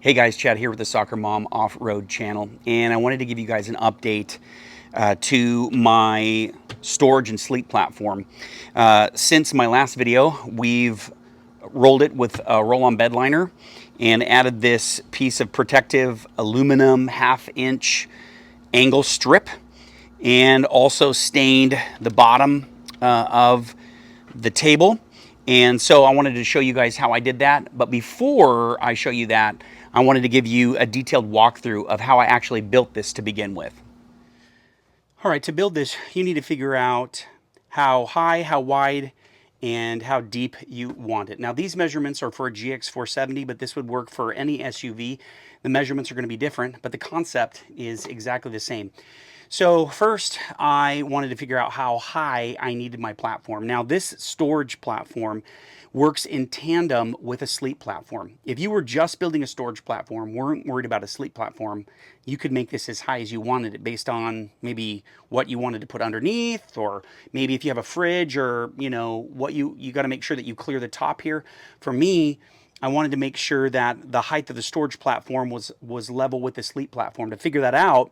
Hey guys, Chad here with the Soccer Mom Off-Road channel, and I wanted to give you guys an update to my storage and sleep platform. Since my last video, we've rolled it with a roll-on bed liner and added this piece of protective aluminum half-inch angle strip, and also stained the bottom of the table. And so I wanted to show you guys how I did that. But before I show you that, I wanted to give you a detailed walkthrough of how I actually built this to begin with. All right, to build this, you need to figure out how high, how wide, and how deep you want it. Now, these measurements are for a GX470, but this would work for any SUV. The measurements are going to be different, but the concept is exactly the same. So first, I wanted to figure out how high I needed my platform. Now, this storage platform works in tandem with a sleep platform. If you were just building a storage platform, weren't worried about a sleep platform, you could make this as high as you wanted it based on maybe what you wanted to put underneath, or maybe if you have a fridge, or what you got to make sure that you clear the top here. For me, I wanted to make sure that the height of the storage platform was level with the sleep platform. To figure that out,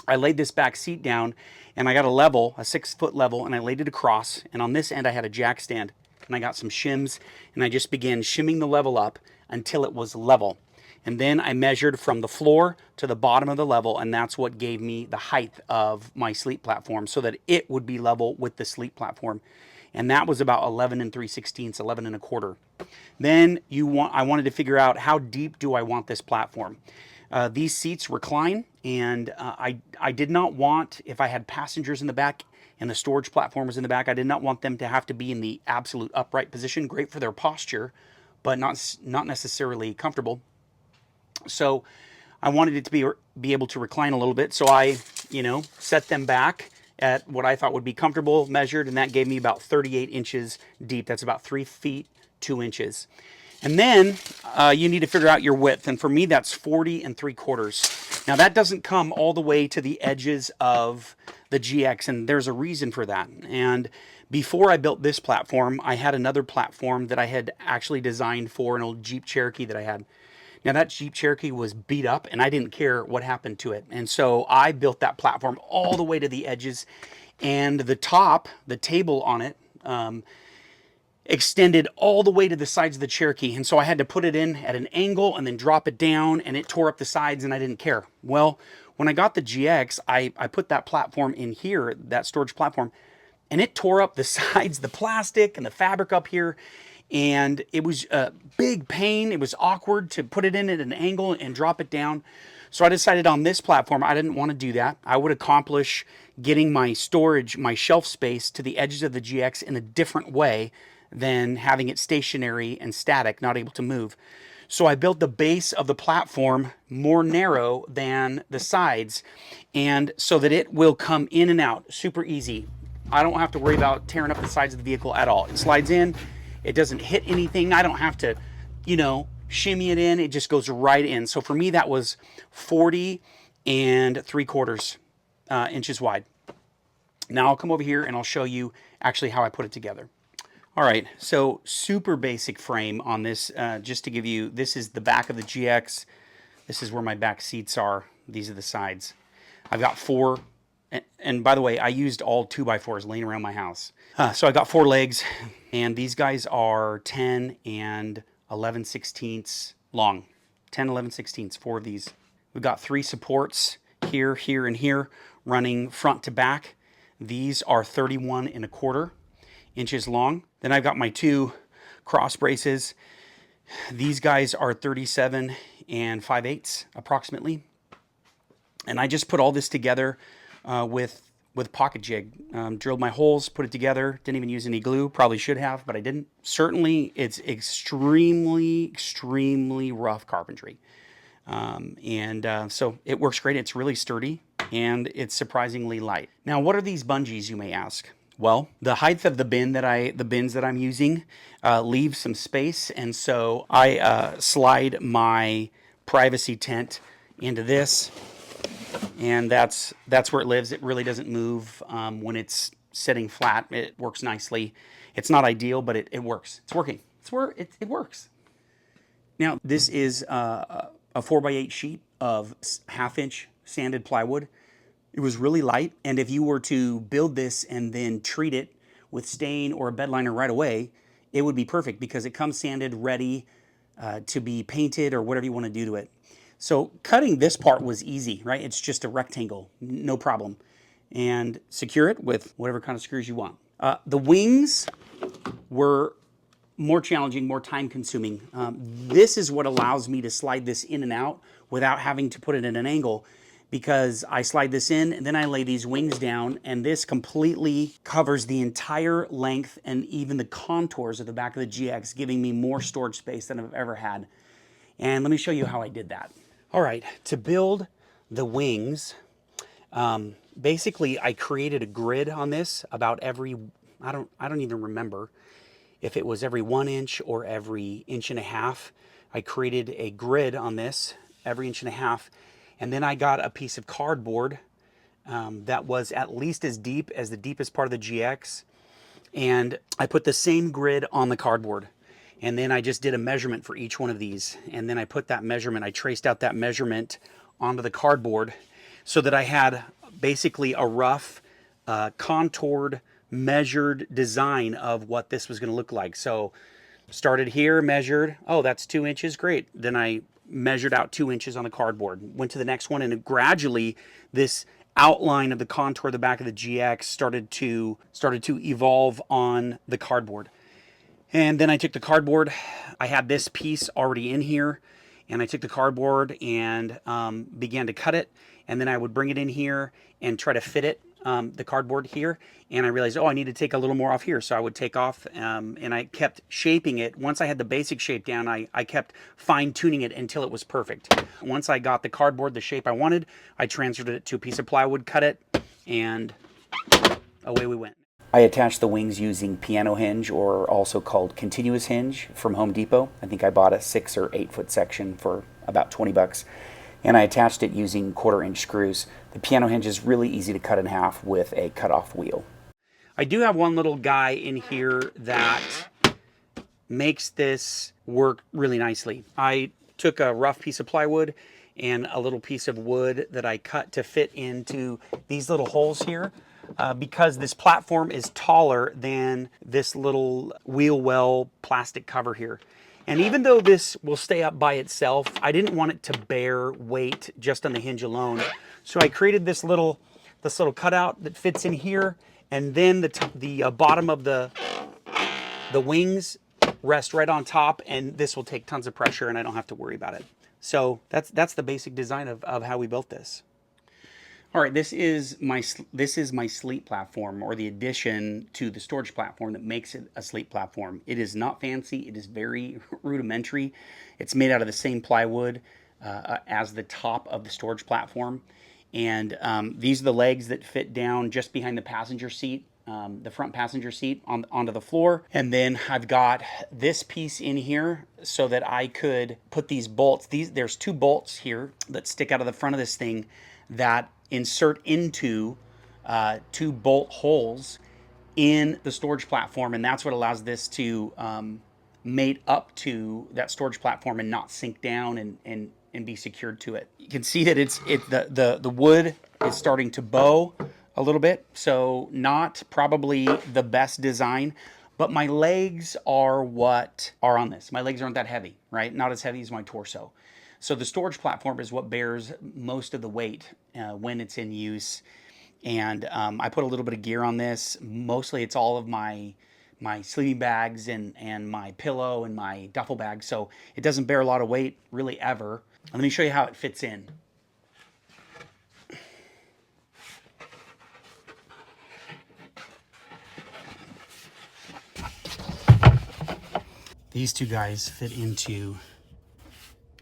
I laid this back seat down and I got a level, a 6-foot level, and I laid it across. And on this end, I had a jack stand, and I got some shims, and I just began shimming the level up until it was level. And then I measured from the floor to the bottom of the level, and that's what gave me the height of my sleep platform so that it would be level with the sleep platform. And that was about 11 and 3/16, 11 and a quarter. Then I wanted to figure out, how deep do I want this platform? These seats recline, and I did not want, if I had passengers in the back and the storage platform was in the back, I did not want them to have to be in the absolute upright position. Great for their posture, but not necessarily comfortable. So I wanted it to be able to recline a little bit. So I, set them back at what I thought would be comfortable, measured, and that gave me about 38 inches deep. That's about 3 feet 2 inches. And then you need to figure out your width. And for me, that's 40 3/4. Now, that doesn't come all the way to the edges of the GX, and there's a reason for that. And before I built this platform, I had another platform that I had actually designed for an old Jeep Cherokee that I had. Now, that Jeep Cherokee was beat up, and I didn't care what happened to it. And so I built that platform all the way to the edges, and the top, the table on it, extended all the way to the sides of the Cherokee. And so I had to put it in at an angle and then drop it down, and it tore up the sides, and I didn't care. Well, when I got the GX, I put that platform in here, that storage platform, and it tore up the sides, the plastic and the fabric up here. And it was a big pain. It was awkward to put it in at an angle and drop it down. So I decided on this platform, I didn't want to do that. I would accomplish getting my storage, my shelf space to the edges of the GX in a different way than having it stationary and static, not able to move. So I built the base of the platform more narrow than the sides, and so that it will come in and out super easy. I don't have to worry about tearing up the sides of the vehicle at all. It slides in, it doesn't hit anything. I don't have to, shimmy it in. It just goes right in. So for me, that was 40 3/4 inches wide. Now I'll come over here and I'll show you actually how I put it together. All right, so super basic frame on this, just to give you, this is the back of the GX. This is where my back seats are. These are the sides. I've got 4, and by the way, I used all 2x4s laying around my house. So I got 4 legs, and these guys are 10 and 11/16 long. 10, 11/16, 4 of these. We've got 3 supports here, here, and here, running front to back. These are 31 1/4 inches long. Then I've got my 2 cross braces. These guys are 37 5/8 approximately. And I just put all this together with pocket jig. Drilled my holes, put it together. Didn't even use any glue. Probably should have, but I didn't. Certainly, it's extremely, extremely rough carpentry. So it works great. It's really sturdy, and it's surprisingly light. Now, what are these bungees, you may ask? Well, the height of the bins that I'm using leaves some space, and so I slide my privacy tent into this, and that's where it lives. It really doesn't move when it's sitting flat. It works nicely. It's not ideal, but it works. It's working. It works. Now, this is a 4x8 sheet of 1/2 inch sanded plywood. It was really light, and if you were to build this and then treat it with stain or a bed liner right away, it would be perfect because it comes sanded, ready to be painted or whatever you want to do to it. So cutting this part was easy, right? It's just a rectangle, no problem. And secure it with whatever kind of screws you want. The wings were more challenging, more time consuming. This is what allows me to slide this in and out without having to put it at an angle, because I slide this in and then I lay these wings down, and this completely covers the entire length and even the contours of the back of the GX, giving me more storage space than I've ever had. And let me show you how I did that. All right, to build the wings, basically I created a grid on this about every, I don't even remember if it was every 1 inch or every 1.5 inches. I created a grid on this every 1.5 inches, and then I got a piece of cardboard that was at least as deep as the deepest part of the GX, and I put the same grid on the cardboard. And then I just did a measurement for each one of these. And then I put that measurement, I traced out that measurement onto the cardboard so that I had basically a rough, contoured, measured design of what this was going to look like. So started here, measured, oh, that's 2 inches, great. Then I measured out 2 inches on the cardboard, went to the next one, and gradually this outline of the contour of the back of the GX started to evolve on the cardboard. And then I took the cardboard, I had this piece already in here, and I took the cardboard and began to cut it. And then I would bring it in here and try to fit it, the cardboard here. And I realized, oh, I need to take a little more off here. So I would take off, and I kept shaping it. Once I had the basic shape down, I kept fine tuning it until it was perfect. Once I got the cardboard the shape I wanted, I transferred it to a piece of plywood, cut it, and away we went. I attached the wings using piano hinge, or also called continuous hinge, from Home Depot. I think I bought a 6 or 8 foot section for about 20 bucks. And I attached it using 1/4 inch screws. The piano hinge is really easy to cut in half with a cutoff wheel. I do have one little guy in here that makes this work really nicely. I took a rough piece of plywood and a little piece of wood that I cut to fit into these little holes here. Because this platform is taller than this little wheel well plastic cover here. And even though this will stay up by itself, I didn't want it to bear weight just on the hinge alone. So I created this little cutout that fits in here, and then the bottom of the wings rest right on top, and this will take tons of pressure and I don't have to worry about it. So that's the basic design of how we built this. All right, this is my sleep platform, or the addition to the storage platform that makes it a sleep platform. It is not fancy. It is very rudimentary. It's made out of the same plywood as the top of the storage platform. And these are the legs that fit down just behind the passenger seat, the front passenger seat onto the floor. And then I've got this piece in here so that I could put these bolts. There's 2 bolts here that stick out of the front of this thing that insert into 2 bolt holes in the storage platform, and that's what allows this to mate up to that storage platform and not sink down and be secured to it. You can see that the wood is starting to bow a little bit, so not probably the best design, but my legs are what are on this. My legs aren't that heavy, right? Not as heavy as my torso. So the storage platform is what bears most of the weight when it's in use. And I put a little bit of gear on this. Mostly it's all of my sleeping bags and my pillow and my duffel bag. So it doesn't bear a lot of weight really ever. Let me show you how it fits in. These 2 guys fit into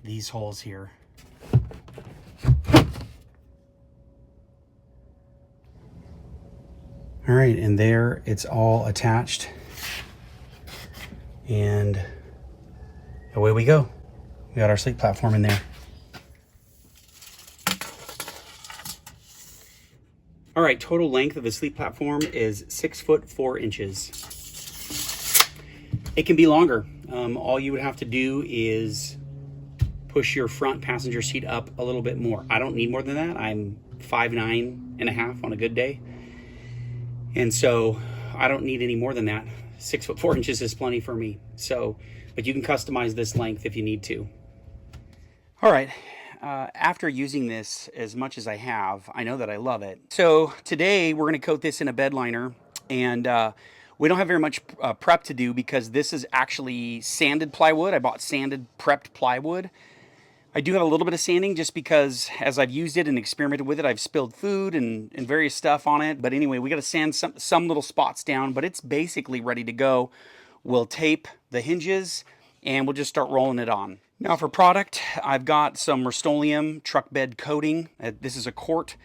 these holes here. All right, and there it's all attached, and away we go. We got our sleep platform in there. All right, total length of the sleep platform is 6 foot 4 inches. It can be longer. All you would have to do is push your front passenger seat up a little bit more. I don't need more than that. I'm 5'9.5" on a good day. And so I don't need any more than that. 6'4" is plenty for me. So, but you can customize this length if you need to. All right, after using this as much as I have, I know that I love it. So today we're gonna coat this in a bed liner, and we don't have very much prep to do because this is actually sanded plywood. I bought sanded prepped plywood. I do have a little bit of sanding just because as I've used it and experimented with it, I've spilled food and various stuff on it. But anyway, we got to sand some little spots down, but it's basically ready to go. We'll tape the hinges and we'll just start rolling it on. Now for product, I've got some Rust-Oleum truck bed coating. This is a quart.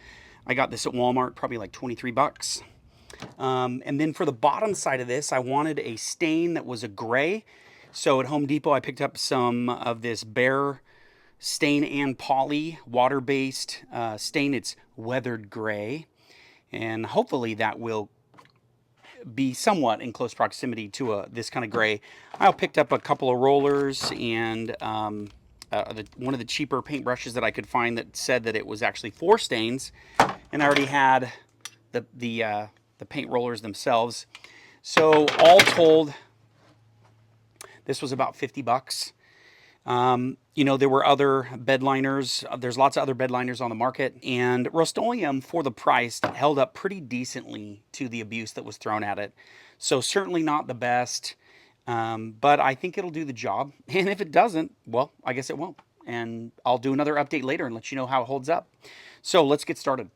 I got this at Walmart, probably like 23 bucks. And then for the bottom side of this, I wanted a stain that was a gray. So at Home Depot, I picked up some of this Behr Stain and Poly water-based stain. It's weathered gray. And hopefully that will be somewhat in close proximity to this kind of gray. I picked up a couple of rollers and one of the cheaper paint brushes that I could find that said that it was actually 4 stains, and I already had the paint rollers themselves. So all told, this was about 50 bucks. You know, there were other bed liners. There's lots of other bed liners on the market, and Rust-Oleum, for the price, held up pretty decently to the abuse that was thrown at it. So certainly not the best, but I think it'll do the job. And if it doesn't, well, I guess it won't. And I'll do another update later and let you know how it holds up. So let's get started.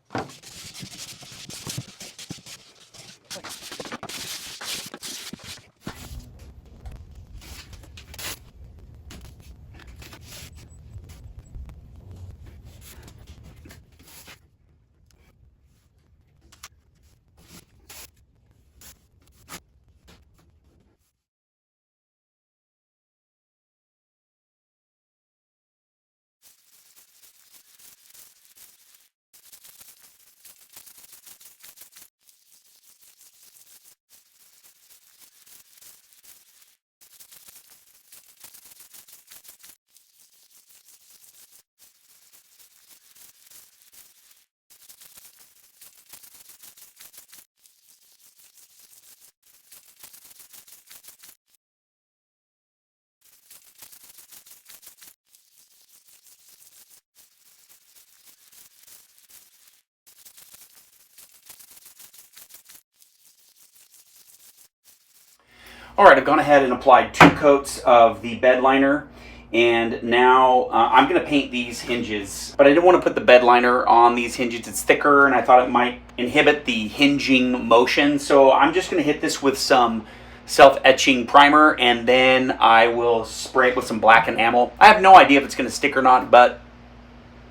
All right, I've gone ahead and applied 2 coats of the bed liner, and now I'm going to paint these hinges. But I didn't want to put the bed liner on these hinges. It's thicker, and I thought it might inhibit the hinging motion. So I'm just going to hit this with some self-etching primer, and then I will spray it with some black enamel. I have no idea if it's going to stick or not, but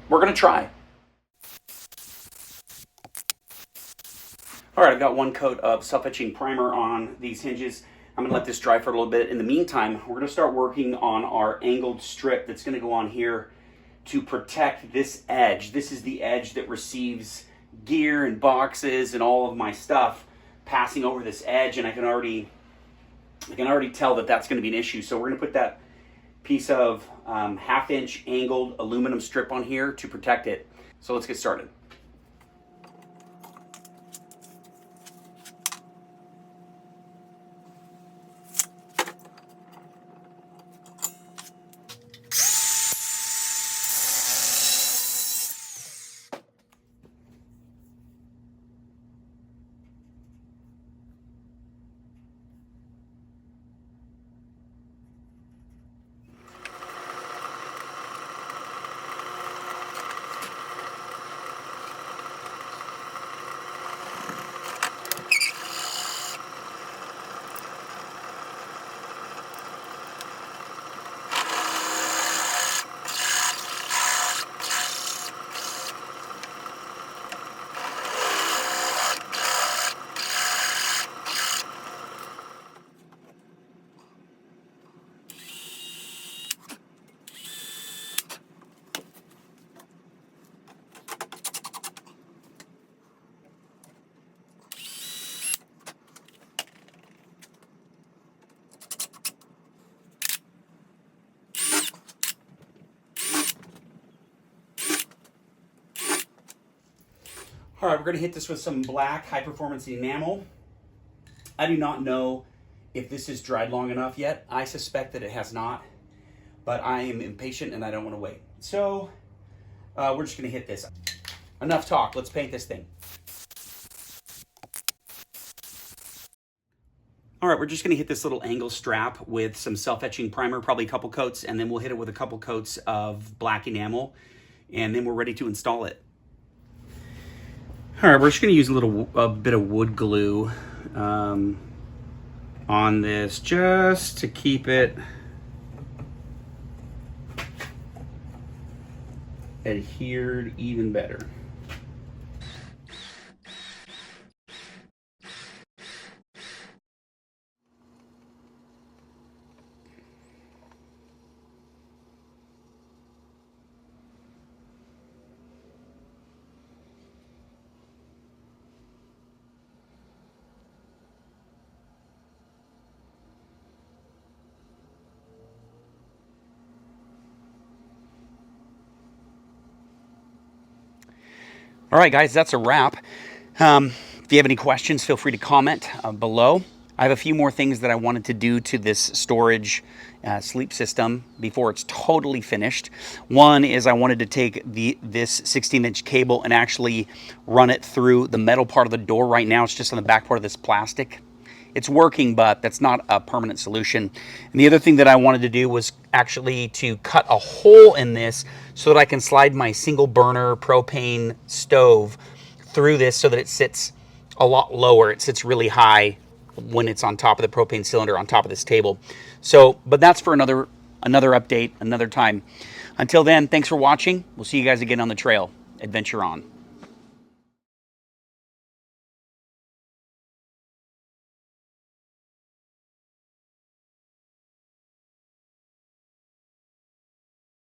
we're going to try. All right, I've got 1 coat of self-etching primer on these hinges. I'm going to let this dry for a little bit. In the meantime, we're going to start working on our angled strip that's going to go on here to protect this edge. This is the edge that receives gear and boxes and all of my stuff passing over this edge, and I can already tell that that's going to be an issue. So we're going to put that piece of 1/2-inch angled aluminum strip on here to protect it. So let's get started. All right, we're gonna hit this with some black high performance enamel. I do not know if this is dried long enough yet. I suspect that it has not, but I am impatient and I don't want to wait. So we're just gonna hit this. Enough talk, let's paint this thing. All right, we're just gonna hit this little angle strap with some self-etching primer, probably a couple coats, and then we'll hit it with a couple coats of black enamel, and then we're ready to install it. All right, we're just gonna use a bit of wood glue on this just to keep it adhered even better. All right, guys, that's a wrap. If you have any questions, feel free to comment below. I have a few more things that I wanted to do to this storage sleep system before it's totally finished. One is I wanted to take this 16-inch cable and actually run it through the metal part of the door. Right now, it's just on the back part of this plastic. It's working, but that's not a permanent solution. And the other thing that I wanted to do was actually to cut a hole in this so that I can slide my single burner propane stove through this so that it sits a lot lower. It sits really high when it's on top of the propane cylinder on top of this table. So, but that's for another update, another time. Until then, thanks for watching. We'll see you guys again on the trail. Adventure on.